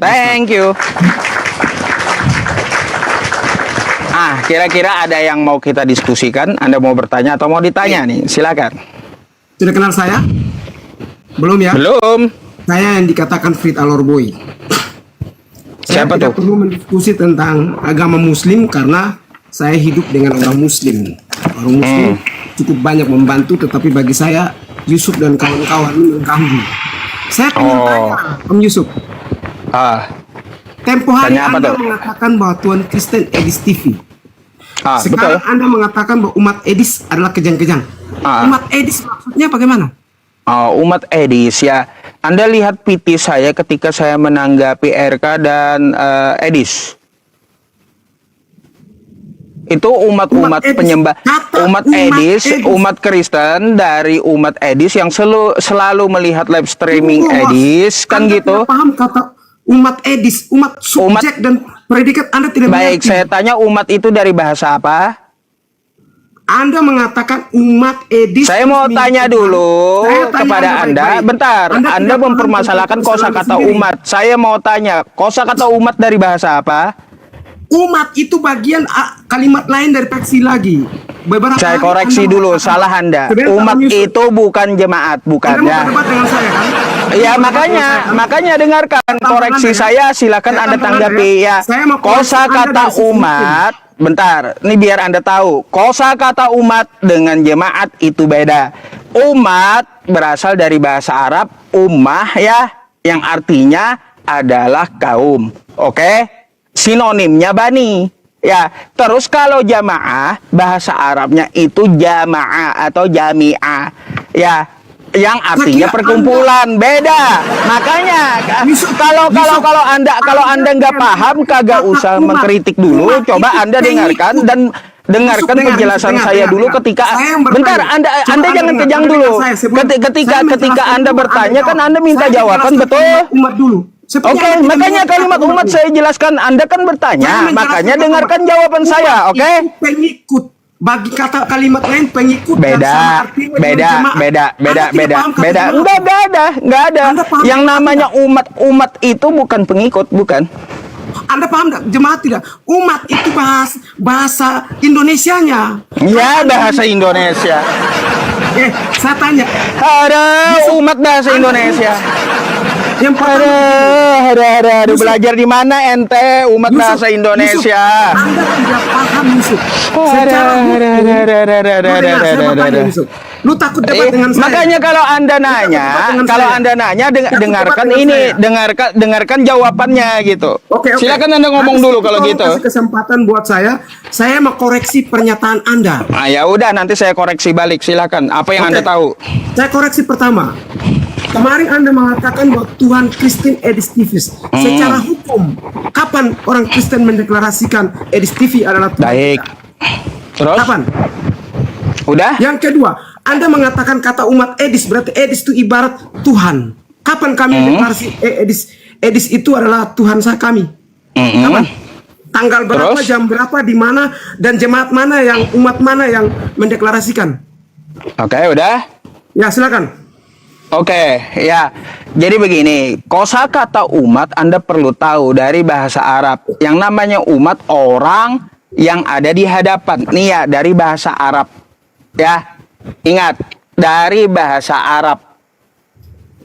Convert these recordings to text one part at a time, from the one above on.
Thank you. Kira-kira ada yang mau kita diskusikan? Anda mau bertanya atau mau ditanya nih? Silakan. Sudah kenal saya? Belum ya? Belum. Saya yang dikatakan Frit Alorboy. Siapa Saya tidak tuh? perlu mendiskusi tentang agama Muslim karena saya hidup dengan orang Muslim. Orang Muslim cukup banyak membantu, tetapi bagi saya Yusuf dan kawan-kawan ini mengganggu. Saya ingin tanya, Om Yusuf. Tempo hari Tanya apa Anda tuh? mengatakan bahwa Tuhan Kristen Edis TV. Sekarang Betul. Anda mengatakan bahwa umat Edis adalah kejang-kejang. Umat Edis maksudnya bagaimana? Umat Edis ya. Anda lihat PT saya ketika saya menanggapi RK dan Edis. Itu umat-umat penyembah, umat Edis, umat Kristen dari umat Edis yang selalu melihat live streaming Edis, kan Anda gitu. tidak paham kata umat Edis, umat subjek dan predikat Anda tidak Baik, mengerti. saya tanya umat itu dari bahasa apa? Anda mengatakan umat Edis. Saya mau tanya dulu Saya tanya kepada Anda. baik-baik. Bentar, Anda tidak paham mempermasalahkan tentang kosakata sendiri. umat. Saya mau tanya, kosakata umat dari bahasa apa? Umat itu bagian kalimat lain dari peksi lagi. Beberapa Saya kali koreksi Anda dulu, mengatakan- salah Anda. Sebentar, Umat Om Yusuf. itu bukan jemaat, bukan Anda mau ya. berdebat dengan saya kan? Ya Anda makanya dengarkan koreksi Anda, ya. saya, silakan Saya Anda tampang tanggapi Anda, ya. Saya mau koreksi Kosakata Anda dari sisi umat, bentar, ini biar Anda tahu. Kosakata umat dengan jemaat itu beda. Umat berasal dari bahasa Arab ummah ya, yang artinya adalah kaum. Oke? Sinonimnya bani. Ya, terus kalau jamaah bahasa Arabnya itu jamaah atau jami'ah. Ya, yang artinya perkumpulan. Beda. Makanya kalau Anda nggak paham, kagak usah mengkritik dulu. Coba Anda dengarkan dan dengarkan penjelasan saya dulu ketika bentar Anda jangan kejang dulu. Ketika Anda bertanya kan Anda minta jawaban, betul? Umat dulu. Oke, makanya kalimat umat saya jelaskan. Anda kan bertanya, makanya dengarkan jawaban saya, oke? Pengikut. Bagi kata kalimat lain pengikut Beda. Enggak ada. Yang namanya umat itu bukan pengikut, bukan. Anda paham enggak? Jemaat tidak. Umat itu bahasa Indonesianya. Ya, bahasa Indonesia. Saya tanya. Ada umat bahasa Indonesia. Yang pertama, Aduh, belajar di mana ente umat Yusuf, bahasa Indonesia? Yusuf, Anda tidak paham, Yusuf. Secara hukum, Yusuf. Lu takut debat dengan saya. Makanya kalau Anda nanya, dengarkan ini, dengarkan jawabannya gitu. Oke. Silakan Anda ngomong dulu kalau gitu. Kasih kesempatan buat saya mau koreksi pernyataan Anda. Ya udah, nanti saya koreksi balik. Silakan. Apa yang Anda tahu? Saya koreksi pertama. Kemarin Anda mengatakan bahwa Tuhan Kristen Edis TV. Secara hukum, kapan orang Kristen mendeklarasikan Edis TV adalah Tuhan? Baik. kita? Terus? Kapan? Udah? Yang kedua, Anda mengatakan kata umat Edis, berarti Edis itu ibarat Tuhan. Kapan kami deklarasi Edis itu adalah Tuhan kami? Kapan? Tanggal berapa, Terus? jam berapa, di mana, dan jemaat mana yang, umat mana yang mendeklarasikan? Oke, udah? Ya, silakan. Oke, ya. Jadi begini, kosakata umat Anda perlu tahu dari bahasa Arab. Yang namanya umat orang yang ada di hadapan. Nih ya, dari bahasa Arab. Ya, ingat, dari bahasa Arab.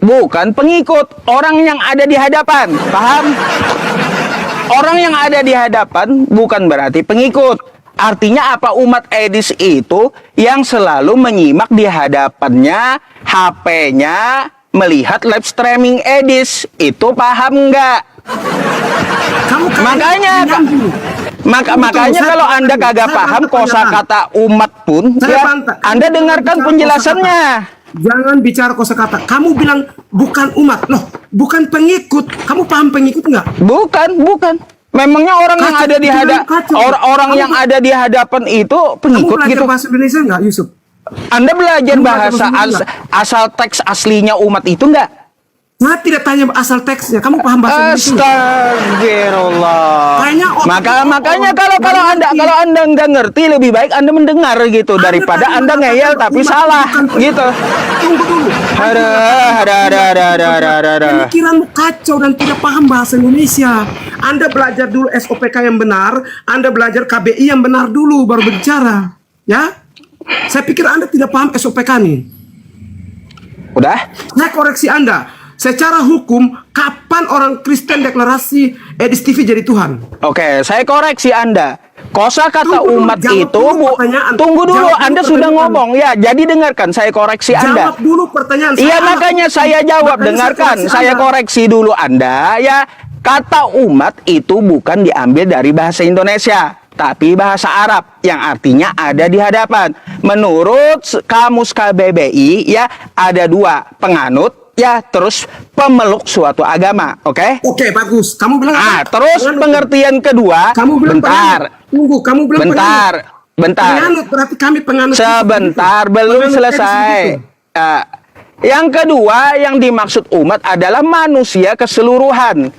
Bukan pengikut, orang yang ada di hadapan. Paham? Orang yang ada di hadapan bukan berarti pengikut. Artinya apa? Umat Edis itu yang selalu menyimak di hadapannya HP-nya, melihat live streaming Edis. Itu paham nggak? Makanya kalau Anda kagak paham kosakata umat pun, ya, Anda dengarkan penjelasannya. Jangan bicara kosakata. Kamu bilang bukan umat. Loh, bukan pengikut. Kamu paham pengikut nggak? Bukan. Memangnya orang yang ada di orang yang ada di hadapan itu pengikut kamu gitu? Kamu bahasa Indonesia nggak, Yusuf? Anda belajar bahasa asal teks aslinya umat itu enggak? Saya tidak tanya asal teksnya. Kamu paham bahasa Indonesia? Astagfirullah. Kayaknya Makanya kalau anda nggak ngerti, lebih baik anda mendengar gitu daripada anda ngeyel tapi salah gitu. Tunggu dulu. Ada. Pemikiranmu kacau dan tidak paham bahasa Indonesia. Anda belajar dulu SOPK yang benar, Anda belajar KBI yang benar dulu baru berbicara. Ya? Saya pikir Anda tidak paham SOPK nih. Udah? Saya koreksi Anda. Secara hukum, kapan orang Kristen deklarasi Edis TV jadi Tuhan? Oke, saya koreksi Anda. Kosakata Tunggu dulu, umat jawab itu dulu pertanyaan. tunggu dulu, Jawab dulu Anda sudah pertanyaan. ngomong ya. Jadi dengarkan, saya koreksi Anda. Jawab dulu pertanyaan Iya, saya. makanya saya jawab. Makanya Dengarkan, saya Anda. koreksi dulu Anda ya. Kata umat itu bukan diambil dari bahasa Indonesia, tapi bahasa Arab yang artinya ada di hadapan. Menurut kamus KBBI ya, ada dua: penganut ya, terus pemeluk suatu agama. Oke? Oke, bagus. Kamu bilang apa? Terus Penganut. pengertian kedua, Kamu bilang bentar. penganut. Tunggu, kamu bilang Bentar. Penganut berarti kami penganut. Sebentar, belum Penganut selesai. Edis itu. Yang kedua, yang dimaksud umat adalah manusia keseluruhan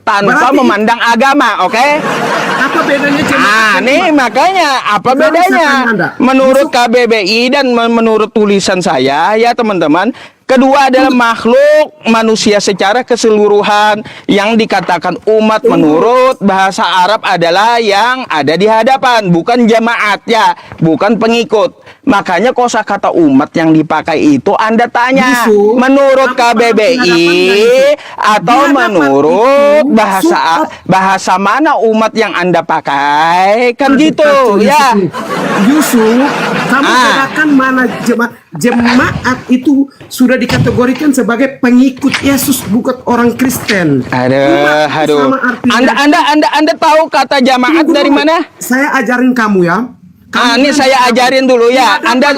tanpa Berarti- memandang agama, oke? Apa bedanya jemaat dan Nih umat? makanya apa Sekarang saya bedanya? tanya Anda. Menurut KBBI dan menurut tulisan saya ya teman-teman, kedua adalah makhluk manusia secara keseluruhan. Yang dikatakan umat menurut bahasa Arab adalah yang ada di hadapan, bukan jamaat ya, bukan pengikut. Makanya kosakata umat yang dipakai itu Anda tanya Yusuf, menurut kamu paham KBBI atau Di hadapan menurut itu, bahasa mana umat yang Anda pakai kan gitu ya. Yusuf, kamu Ah. bedakan mana jemaat itu sudah dikategorikan sebagai pengikut Yesus, bukan orang Kristen. Umat itu Aduh. sama artinya. Anda tahu kata jamaat Tunggu dari dulu. mana? Saya ajarin kamu ya. Ini saya ajarin dulu ya. Anda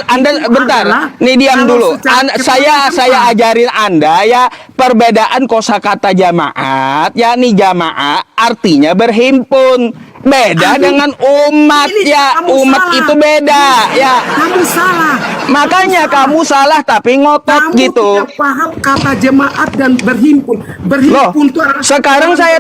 bentar. Nih diam dulu. Saya ajarin Anda ya perbedaan kosakata jamaat. Ya nih jamaah artinya berhimpun. Beda dengan umat Ini ya. kamu Umat salah. itu beda ya. Kamu salah. Makanya kamu salah tapi ngotot Kamu gitu. tidak paham kata jemaat dan berhimpun. Loh, Berhimpun itu adalah sekarang saya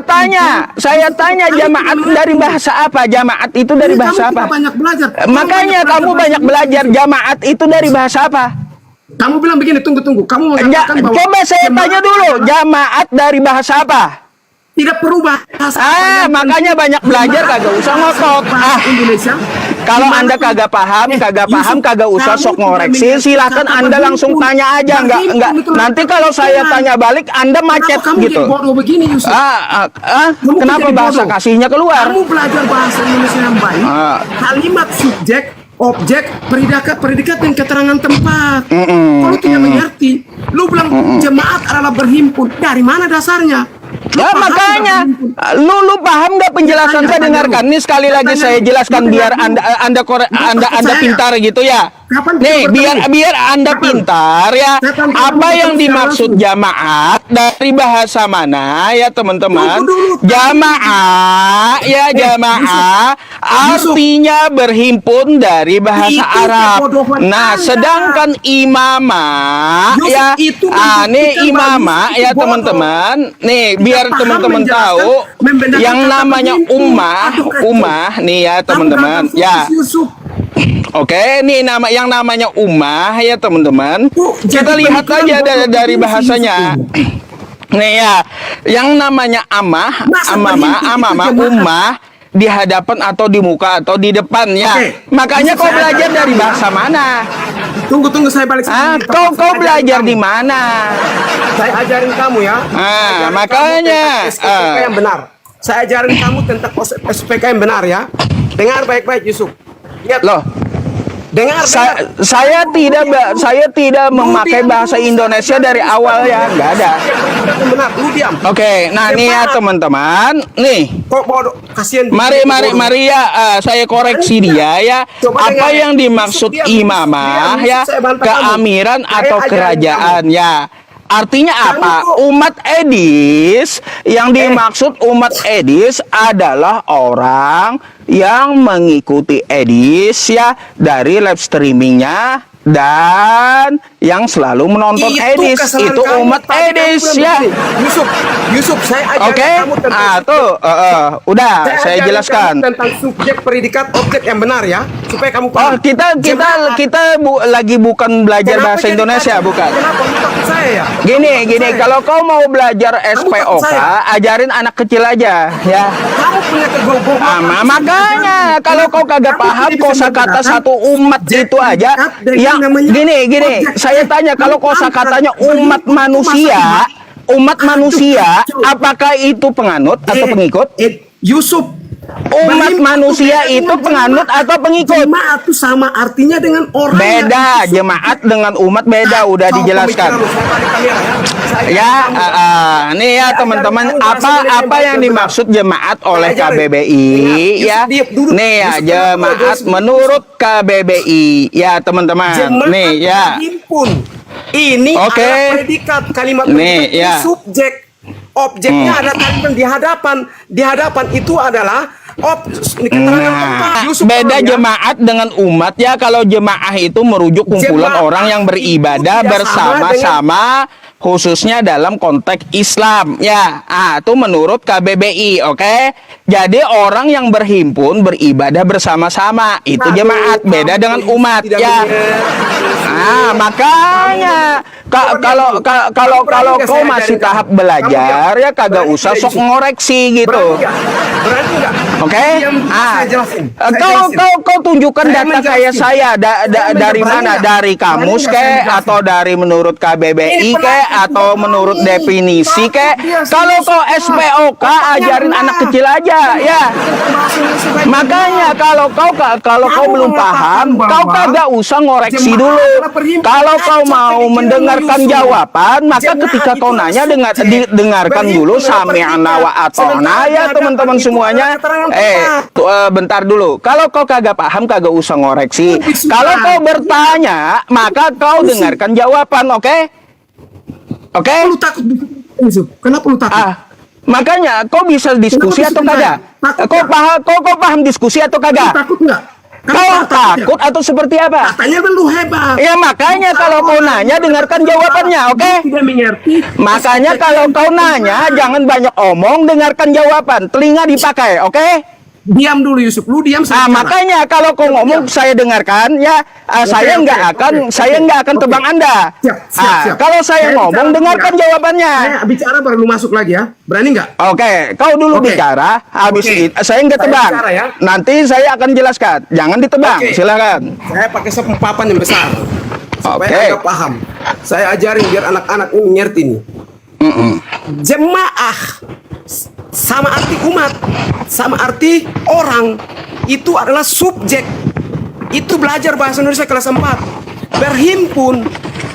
tanya jamaat dari bahasa apa? Jamaat itu dari Ini bahasa kamu apa? tidak banyak belajar. Makanya kamu banyak belajar. Jamaat itu dari bahasa apa? Kamu bilang begini, tunggu. Kamu mengatakan bahwa Coba saya jemaat tanya dulu, adalah jamaat dari bahasa apa? tidak perlu bahasa. yang Makanya banyak belajar, jemaat kagak usah bahasa ngotot. Indonesia. Kalau Dimana Anda pun- kagak paham, Yusuf, kagak usah kamu sok tidak ngoreksi. mengerti Silakan kata Anda langsung berhimpun. tanya aja, enggak. Berhimpun itu Nanti adalah kalau saya kebenaran. tanya balik, Anda macet Kenapa kamu gitu. jadi bodoh begini, Yusuf? Kamu Kenapa jadi bahasa bodoh. kasihnya keluar? Kamu belajar bahasa Indonesia yang baik. Kalimat subjek, objek, predikat dan keterangan tempat. Kalau tidak mengerti, lu bilang jemaat adalah berhimpun. Dari mana dasarnya? Lu Ya paham makanya nggak lu paham nggak penjelasan saya? Tanya Dengarkan dulu. nih sekali lagi saya jelaskan Lu biar dengar dulu. Anda Percaya. pintar gitu ya. Kapan kita Nih bertemu? biar Anda Kapan? pintar ya. Kapan kita Apa bertemu yang secara dimaksud langsung? jamaat dari bahasa mana ya teman-teman? Tunggu dulu. Jamaah ya jamaah Yusuf. artinya berhimpun dari bahasa Itu Arab. kebodohan Nah, Anda. sedangkan imamah Yusuf, ya itu nih membuktikan imamah bahwa Yusuf ya itu bodoh. teman-teman. Nih Tidak biar paham teman-teman menjelaskan, tahu membedakan yang kata namanya berhimpun. ummah, Aduh, kacau. ummah nih ya Kamu teman-teman. gagal Ya. fokus, Yusuf. Oke, nih yang namanya ummah ya teman-teman. Oh, Kita jadi lihat pemikiran aja bodoh dari begini, bahasanya. Yusuf. Nih ya, yang namanya amah, Masa berhimpun itu amamah, jemaah? ummah di hadapan atau di muka atau di depan ya. Oke. Makanya Yusuf, kau saya belajar ajarin dari kamu. bahasa mana? Tunggu saya balik sini. Kau belajar di mana? Saya ajarin kamu ya. Ajarin Makanya. kamu tentang SPK yang benar. Saya ajarin kamu tentang SPK yang benar ya. Dengar baik-baik Yusuf. Lihat. Loh, Dengar. saya tidak memakai bahasa Indonesia dari awal ya, nggak ada. Benar, lu diam. Oke, nah nih ya teman-teman, nih. Kok bodoh? Kasihan. Mari ya, saya koreksi dia ya. Coba Apa dengar. yang dimaksud Yusuf, imamah Yusuf, ya, saya bantah keamiran kamu. Saya atau ajarin kerajaan ya. Artinya apa? kok- Umat Edis, yang dimaksud umat Edis adalah orang yang mengikuti Edis ya dari live streamingnya dan yang selalu menonton Edis kesalahan itu kamu. umat Tadi kamu Edis bilang ya. begini, Yusuf, saya ajarkan Oke, kamu tentang tuh udah saya ajarkan jelaskan. kamu tentang subjek, predikat, objek yang benar ya, supaya kamu Oh, paham. kita lagi bukan belajar Kenapa bahasa jadi Indonesia, tadi? bukan? Kenapa lu takut saya ya? Gini, Saya. kalau kau mau belajar SPOK, saya. ajarin anak kecil aja, ya. Kamu punya kegoblokan. Makanya kalau kau kagak paham kosakata satu umat itu aja, yang gini, saya tanya kalau kosakatanya umat manusia, apakah itu penganut atau pengikut? Yusuf, Umat manusia itu penganut atau pengikut? Jemaat itu sama artinya dengan orang. Beda, jemaat dengan umat beda, udah dijelaskan. Ya, nih ya teman-teman, apa yang dimaksud jemaat oleh KBBI ya? Nih ya, jemaat menurut KBBI ya teman-teman. Nih ya. Ini Oke. adalah predikat, kalimat Nih, predikat ya. subjek. Objeknya ada kalimat di hadapan. Di hadapan itu adalah keterangan tempat. Yusuf, Beda ya. jemaat dengan umat ya. Kalau jemaah itu merujuk kumpulan Jemaah orang yang beribadah itu tidak sama bersama-sama, khususnya dalam konteks Islam ya. Itu menurut KBBI, oke? Jadi orang yang berhimpun beribadah bersama-sama itu jemaat, beda dengan umat ya. Makanya kalau kau masih tahap belajar ya kagak usah sok ngoreksi gitu. Berani nggak? Oke? Saya jelasin. Kau tunjukkan Saya data kayak menjelasin. saya dari Berani mana? nggak? Dari kamus Berani nggak ke saya jelasin? atau dari menurut KBBI Ini ke penakut atau juga menurut kami. definisi ke? Takut dia Kalau kau serius. SPOK Pokoknya ajarin benar. anak kecil aja ya. Makanya kalau kau belum paham, kau kagak usah ngoreksi dulu. Kalau kau mau mendengarkan jawaban, maka ketika kau nanya dengarkan dulu sami'na wa ata'na ya teman-teman semuanya. Bentar dulu. Kalau kau kagak paham, kagak usah ngoreksi. Kalau kau bertanya, maka kau dengarkan jawaban, oke? Oke? Lu takut Yusuf? Kenapa lu takut? Makanya kau bisa diskusi atau kagak? Kau paham diskusi atau Lu kagak? takut nggak? Kau takut atau seperti apa? Katanya kan lu hebat. Ya makanya kalau kau nanya dengarkan jawabannya, oke? Tidak mengerti. Makanya kalau kau nanya jangan banyak omong, dengarkan jawaban. Telinga dipakai, oke? Diam dulu Yusuf. Lu diam saya bicara. Makanya kalau kau ngomong saya dengarkan ya, saya nggak akan tebang Anda. Siap. Kalau saya ngomong bicara dengarkan dulu ya. jawabannya. Saya bicara baru lu masuk lagi ya. Berani nggak? Oke, kau dulu Oke. bicara, habis Oke. itu saya nggak Saya tebang. bicara ya. Nanti saya akan jelaskan. Jangan ditebang, Oke. silakan. Saya pakai sempapan yang besar supaya Oke. Anda paham. Saya ajarin biar anak-anak ini ngerti nih. Jemaah sama arti umat, sama arti orang, itu adalah subjek. Itu belajar bahasa Indonesia kelas 4. Berhimpun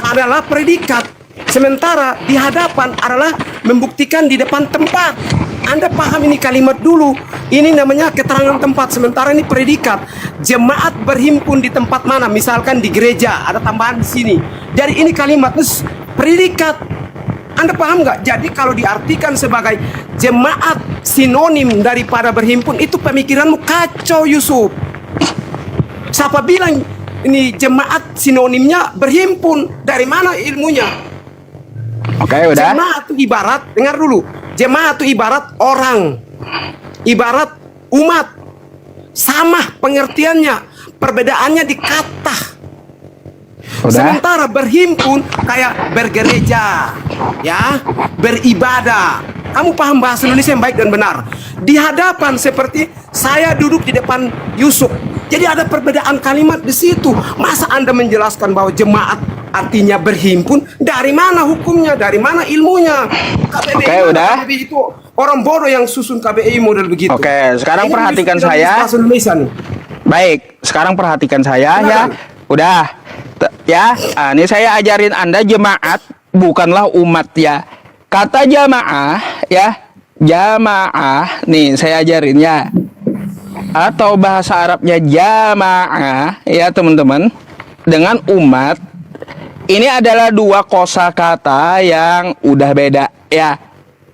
adalah predikat. Sementara di hadapan adalah membuktikan di depan tempat. Anda paham ini kalimat dulu. Ini namanya keterangan tempat. Sementara ini predikat. Jemaat berhimpun di tempat mana? Misalkan di gereja. Ada tambahan di sini. Jadi ini kalimat predikat. Anda paham nggak? Jadi kalau diartikan sebagai jemaat sinonim daripada berhimpun, itu pemikiranmu kacau Yusuf. Siapa bilang ini jemaat sinonimnya berhimpun? Dari mana ilmunya? Oke, udah. Jemaat itu ibarat, dengar dulu. Jemaat itu ibarat orang, ibarat umat. Sama pengertiannya, perbedaannya di kata. Udah. Sementara berhimpun kayak bergereja, ya, beribadah. Kamu paham bahasa Indonesia yang baik dan benar. Di hadapan seperti saya duduk di depan Yusuf. Jadi ada perbedaan kalimat di situ. Masa Anda menjelaskan bahwa jemaat artinya berhimpun? Dari mana hukumnya? Dari mana ilmunya? KBBI Oke, udah. KBBI itu orang bodoh yang susun KBBI model begitu. Oke, sekarang Ini perhatikan Yusuf tidak saya. bisa bahasa Indonesia nih. Baik, sekarang perhatikan saya ya. Silakan. Udah. Ya, ini saya ajarin Anda jemaat bukanlah umat ya. Kata jamaah ya, jamaah nih saya ajarin ya. Atau bahasa Arabnya jamaah ya teman-teman. Dengan umat ini adalah dua kosakata yang udah beda ya.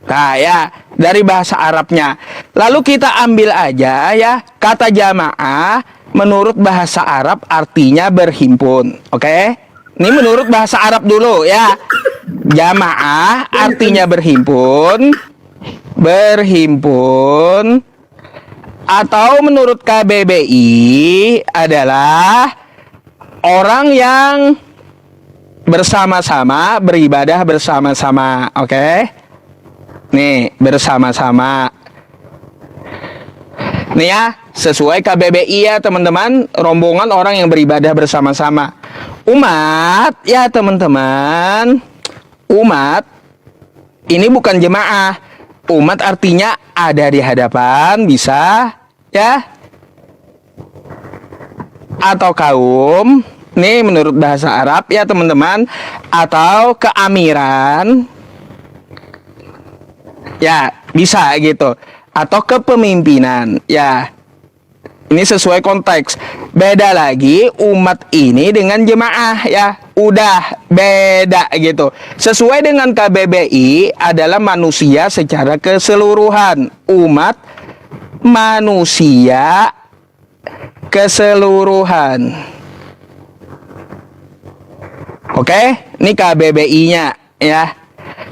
Nah ya, dari bahasa Arabnya. Lalu kita ambil aja ya kata jamaah menurut bahasa Arab artinya berhimpun. Oke? Ini menurut bahasa Arab dulu ya. Jamaah artinya berhimpun. Berhimpun. Atau menurut KBBI adalah orang yang bersama-sama, beribadah bersama-sama. Oke? Nih, bersama-sama. Nih ya, sesuai KBBI ya teman-teman, rombongan orang yang beribadah bersama-sama. Umat, ya teman-teman, umat ini bukan jemaah. Umat artinya ada di hadapan, bisa ya. Atau kaum, nih menurut bahasa Arab ya teman-teman, atau keamiran. Ya, bisa gitu. Atau kepemimpinan, ya. Ini sesuai konteks. Beda lagi umat ini dengan jemaah ya. Udah beda gitu. Sesuai dengan KBBI adalah manusia secara keseluruhan. Umat manusia keseluruhan. Oke, ini KBBI-nya ya.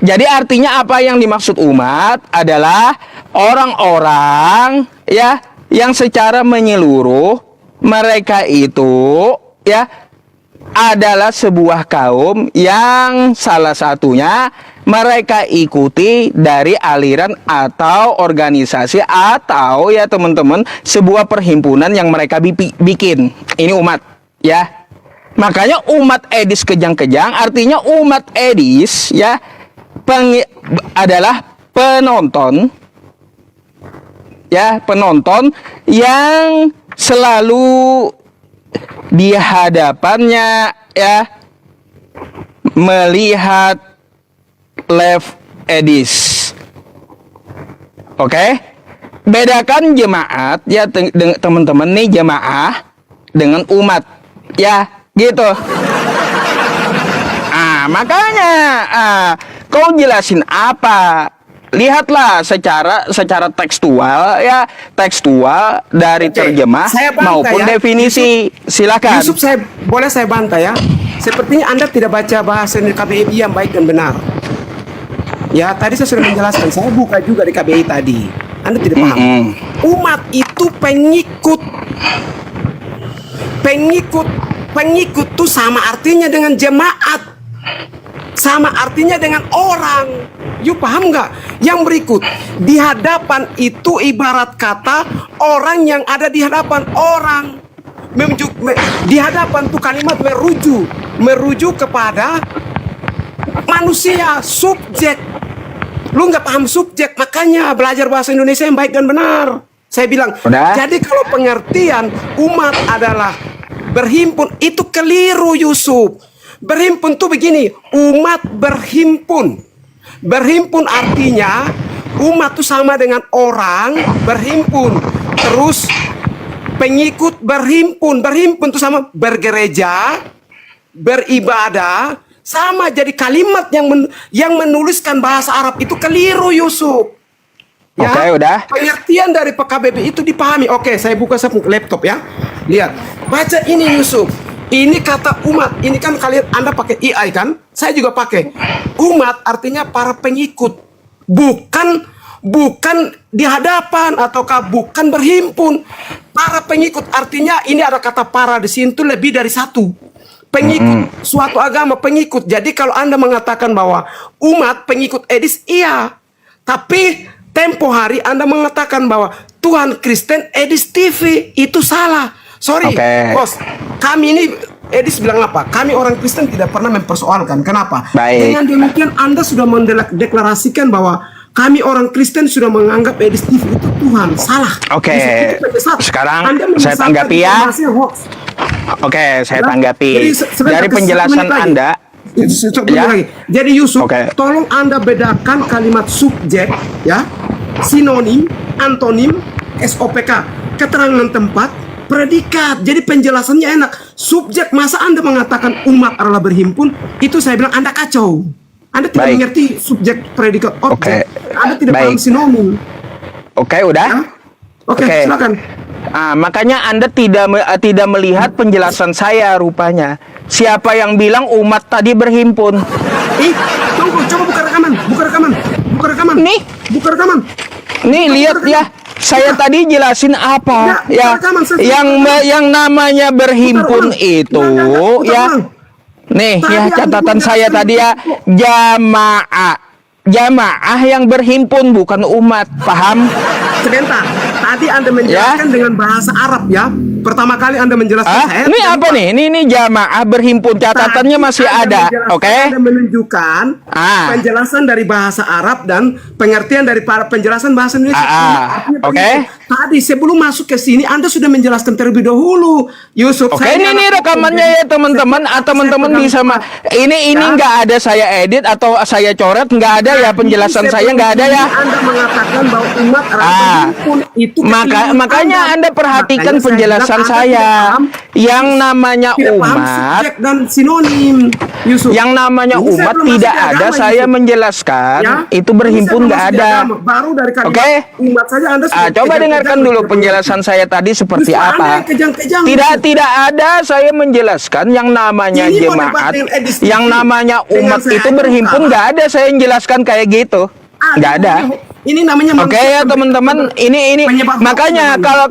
Jadi artinya apa yang dimaksud umat adalah orang-orang ya yang secara menyeluruh mereka itu ya adalah sebuah kaum yang salah satunya mereka ikuti dari aliran atau organisasi atau ya teman-teman sebuah perhimpunan yang mereka bikin. Ini umat ya. Makanya umat Edis kejang-kejang artinya umat Edis ya adalah penonton ya, penonton yang selalu di hadapannya ya melihat live Edis. Oke? Bedakan jemaat ya teman-teman nih, jemaah dengan umat ya, gitu. Makanya kau jelasin apa? Lihatlah secara tekstual ya, tekstual dari terjemah maupun ya, definisi. Silakan. Yusuf, boleh saya bantah ya. Sepertinya Anda tidak baca bahasa KBBI yang baik dan benar. Ya, tadi saya sudah menjelaskan. Saya buka juga di KBBI tadi. Anda tidak paham. Umat itu pengikut. Pengikut itu sama artinya dengan jemaat. Sama artinya dengan orang. You paham nggak? Yang berikut, di hadapan itu ibarat kata orang yang ada di hadapan orang. Di hadapan itu kalimat merujuk kepada manusia, subjek. Lu nggak paham subjek, makanya belajar bahasa Indonesia yang baik dan benar. Saya bilang, jadi kalau pengertian umat adalah berhimpun, itu keliru Yusuf. Berhimpun tuh begini, umat berhimpun. Berhimpun artinya umat tuh sama dengan orang berhimpun. Terus pengikut berhimpun. Berhimpun tuh sama bergereja, beribadah, sama. Jadi kalimat yang menuliskan bahasa Arab itu keliru Yusuf. Ya, oke, udah. Pengertian dari PKBB itu dipahami. Oke, saya buka laptop ya. Lihat, baca ini Yusuf. Ini kata umat, ini kan Anda pakai AI kan? Saya juga pakai. Umat artinya para pengikut. Bukan di hadapan ataukah bukan berhimpun. Para pengikut artinya ini ada kata para di sini tuh lebih dari satu. Pengikut suatu agama, pengikut. Jadi kalau Anda mengatakan bahwa umat pengikut Edis, iya. Tapi tempo hari Anda mengatakan bahwa Tuhan Kristen Edis TV, itu salah. Sorry, bos. Kami ini, Edis bilang apa? Kami orang Kristen tidak pernah mempersoalkan. Kenapa? Baik. Dengan demikian Anda sudah mendeklarasikan bahwa kami orang Kristen sudah menganggap Edis TV itu Tuhan. Salah. Oke. Sekarang saya tanggapi ya. Oke, saya tanggapi. Dari penjelasan Anda. Ya. Jadi Yusuf, tolong Anda bedakan kalimat subjek, ya, sinonim, antonim, SOPK, keterangan tempat, predikat. Jadi penjelasannya enak. Subjek, masa Anda mengatakan umat adalah berhimpun, itu saya bilang Anda kacau. Anda tidak mengerti subjek, predikat, objek. Anda tidak paham sinonim. Oke, udah. Ya? Oke, silakan. Makanya Anda tidak melihat penjelasan saya rupanya. Siapa yang bilang umat tadi berhimpun? Tunggu, coba buka rekaman, buka rekaman, buka rekaman. Nih. Buka rekaman. Nih lihat ya. Saya tadi jelasin apa ya, yang namanya berhimpun itu ya. Nih ya catatan saya tadi ya, jamaah yang berhimpun bukan umat, paham? Sebentar, tadi Anda menjelaskan dengan bahasa Arab ya. Pertama kali Anda menjelaskan saya. Ini apa nih? Ini jamaah berhimpun, catatannya masih ada, oke? Anda menunjukkan penjelasan dari bahasa Arab dan pengertian dari penjelasan bahasa Indonesia. Oke. Tadi sebelum masuk ke sini Anda sudah menjelaskan terlebih dahulu, Yusuf. Oke, ini rekamannya ya teman-teman. Teman-teman bisa ini nggak ada saya edit atau saya coret, nggak ada ya penjelasan saya nggak ada ya. Anda mengatakan bahwa umat itu makanya Anda perhatikan penjelasan saya. Yang namanya umat dan sinonim, Yusuf. Yang namanya umat tidak ada saya menjelaskan itu berhimpun nggak ada. Baru dari Oke. Umat saja Anda coba dengarkan dulu penjelasan saya tadi seperti apa. Tidak ada saya menjelaskan yang namanya jemaat, yang namanya umat itu berhimpun, nggak ada saya menjelaskan kayak gitu. Nggak ada. Ini namanya Oke ya teman-teman, ini makanya kalau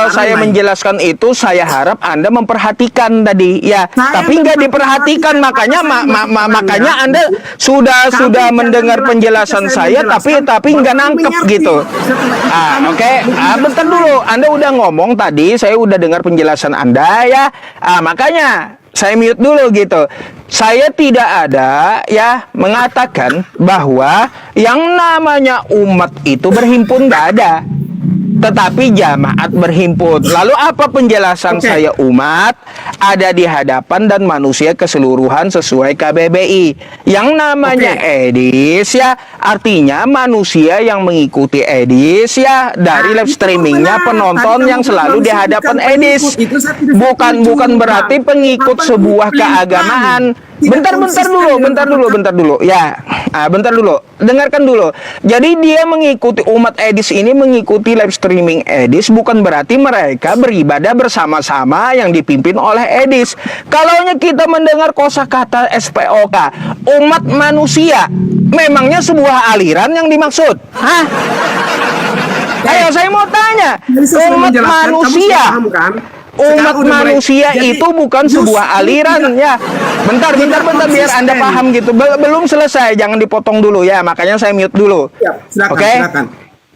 saya menjelaskan itu, saya harap Anda memperhatikan tadi ya. Tapi nggak diperhatikan, makanya makanya Anda sudah mendengar penjelasan saya tapi nggak nangkep gitu. Oke. Bentar dulu, Anda udah ngomong tadi, saya udah dengar penjelasan Anda ya. Makanya saya mute dulu gitu. Saya tidak ada ya mengatakan bahwa yang namanya umat itu berhimpun, nggak ada. Tetapi jamaat berhimpun. Lalu apa penjelasan saya? Umat ada di hadapan dan manusia keseluruhan sesuai KBBI. Yang namanya edis ya, artinya manusia yang mengikuti edis ya, dari live streamingnya penonton yang selalu di hadapan edis. Bukan berarti pengikut sebuah keagamaan. Bentar dulu. Ya, bentar dulu. Dengarkan dulu. Jadi dia mengikuti, umat edis ini mengikuti live streaming edis, bukan berarti mereka beribadah bersama-sama yang dipimpin oleh edis. Kalaunya kita mendengar kosakata SPOK, umat manusia, memangnya sebuah aliran yang dimaksud? Hah? Ayo saya mau tanya, umat manusia. Umat manusia itu bukan sebuah aliran ya. Bentar biar Anda paham gitu. Belum selesai, jangan dipotong dulu ya. Makanya saya mute dulu. Oke?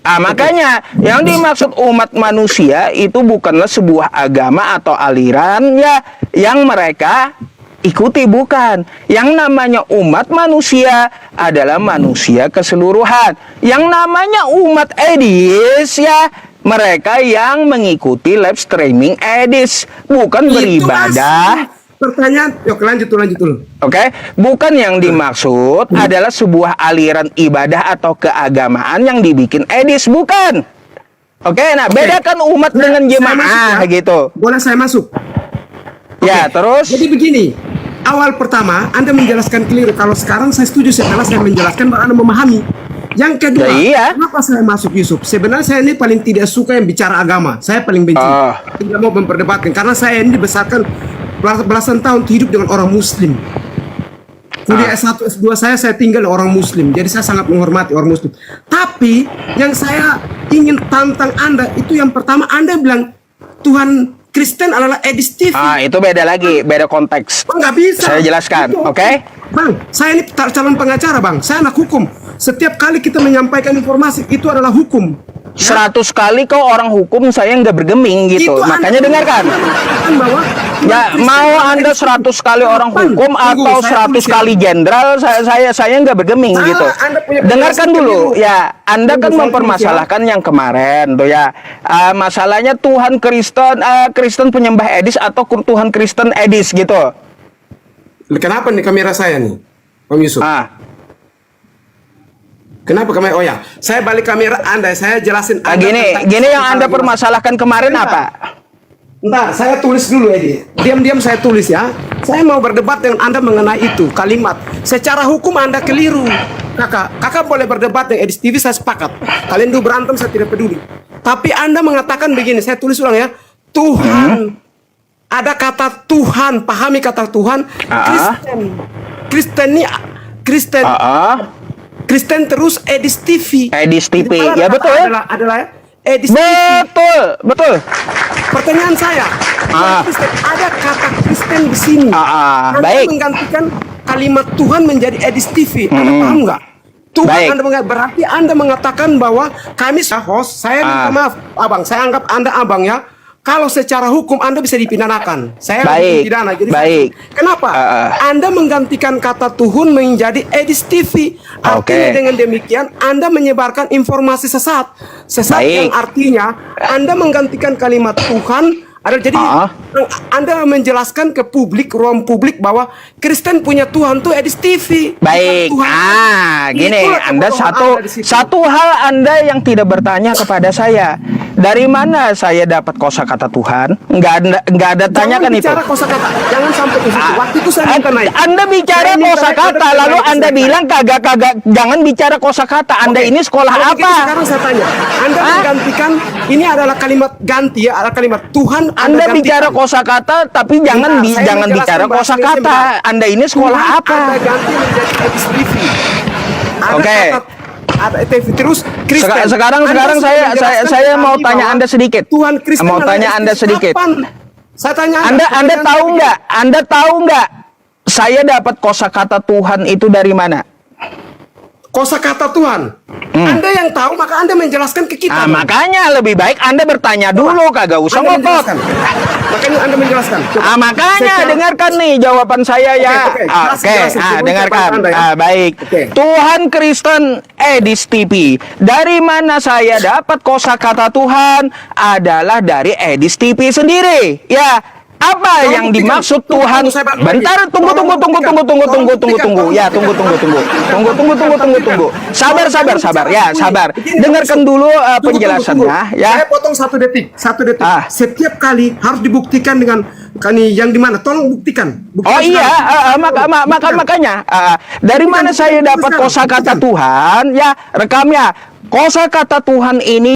Makanya yang dimaksud umat manusia itu bukanlah sebuah agama atau aliran ya yang mereka ikuti, bukan. Yang namanya umat manusia adalah manusia keseluruhan. Yang namanya umat edis ya, mereka yang mengikuti live streaming edis, bukan beribadah. Pertanyaan, yuk lanjut dulu. Oke, bukan yang dimaksud adalah sebuah aliran ibadah atau keagamaan yang dibikin edis, bukan. Oke, nah bedakan umat dengan jemaah gitu. Boleh saya masuk? Ya, terus. Jadi begini, awal pertama Anda menjelaskan keliru. Kalau sekarang saya setuju setelah saya menjelaskan bahwa Anda memahami. Yang kedua, kenapa saya masuk, Yusuf? Sebenarnya saya ini paling tidak suka yang bicara agama. Saya paling benci. Tidak mau memperdebatkan. Karena saya ini dibesarkan belasan tahun hidup dengan orang Muslim. Kuliah S1, S2 saya tinggal dengan orang Muslim. Jadi saya sangat menghormati orang Muslim. Tapi yang saya ingin tantang Anda itu yang pertama, Anda bilang Tuhan Kristen adalah edis TV. Itu beda lagi, beda konteks. Nggak bisa. Saya jelaskan, oke? Bang, saya ini calon pengacara, Bang. Saya anak hukum. Setiap kali kita menyampaikan informasi, itu adalah hukum. 100 kali kau orang hukum, saya nggak bergeming gitu. Makanya dengarkan. Ya, mau Anda 100 kali orang hukum atau 100 kali jenderal, saya nggak bergeming gitu. Dengarkan dulu. Ya, Anda kan mempermasalahkan yang kemarin tuh ya. Masalahnya Tuhan Kristen penyembah edis atau Tuhan Kristen edis gitu. Kenapa nih kamera saya nih, Om Yusuf? Kenapa kamera? Oh ya, saya balik kamera Anda, saya jelasin. Gini yang Anda permasalahkan kemarin apa? Bentar, saya tulis dulu Edi. Diam-diam saya tulis ya. Saya mau berdebat dengan Anda mengenai itu kalimat. Secara hukum Anda keliru. Kakak boleh berdebat dengan Edis TV, saya sepakat. Kalian dulu berantem, saya tidak peduli. Tapi Anda mengatakan begini, saya tulis ulang ya. Tuhan. Ada kata Tuhan, pahami kata Tuhan. Kristen terus Edis TV. Edis TV, Jadi, ya betul ya. Adalah Edis TV. Betul. Pertanyaan saya, Kristen, ada kata Kristen di sini. Anda Baik. menggantikan kalimat Tuhan menjadi Edis TV. Anda paham nggak? Tuhan Baik. berarti Anda mengatakan bahwa kami host, saya minta maaf, Abang, saya anggap Anda Abang ya. Kalau secara hukum Anda bisa dipidanakan. Saya Baik. pidana. Jadi Baik. Kenapa? Anda menggantikan kata Tuhan menjadi Edis TV. Artinya dengan demikian Anda menyebarkan informasi sesat. Sesat Baik. yang artinya Anda menggantikan kalimat Tuhan. Jadi Anda menjelaskan ke publik, ruang publik bahwa Kristen punya Tuhan tuh Edis TV. Baik. Gini, Anda satu hal Anda yang tidak bertanya kepada saya. Dari mana saya dapat kosakata Tuhan? Nggak ada tanyakan itu. Jangan bicara kosakata. Jangan sampai ke situ. Waktu itu saya minta naik. Anda bicara kosakata, lalu Anda bilang kagak. Jangan bicara kosakata. Anda ini sekolah apa? Sekarang saya tanya. Anda menggantikan, ini adalah kalimat ganti ya, adalah kalimat Tuhan. Anda bicara kosakata, tapi jangan bicara kosakata. Anda ini sekolah apa? Anda ganti menjadi Edis TV. Oke. Ada TV terus Kristen. Sekarang saya mau tanya Anda sedikit. Tuhan Kristen mau tanya Anda sedikit. Saya tanya Anda tahu nggak? Anda tahu nggak? Saya dapat kosakata Tuhan itu dari mana? Kosakata Tuhan. Anda yang tahu, maka Anda menjelaskan ke kita. Makanya lebih baik Anda bertanya dulu, kagak usah ngotot. Makanya Anda menjelaskan. Makanya dengarkan nih jawaban saya ya. Oke. Dengarkan. Baik. Tuhan Kristen Edis TV. Dari mana saya dapat kosakata Tuhan? Adalah dari Edis TV sendiri. Ya. Apa yang dimaksud Tuhan? Bentar, tunggu. Ya, tunggu. Sabar. Ya, sabar. Dengarkan dulu penjelasannya ya. Saya potong 1 detik. Setiap kali harus dibuktikan dengan yang di mana? Tolong buktikan. Oh iya, makanya dari mana saya dapat kosakata Tuhan? Ya, rekamnya. Kosakata Tuhan ini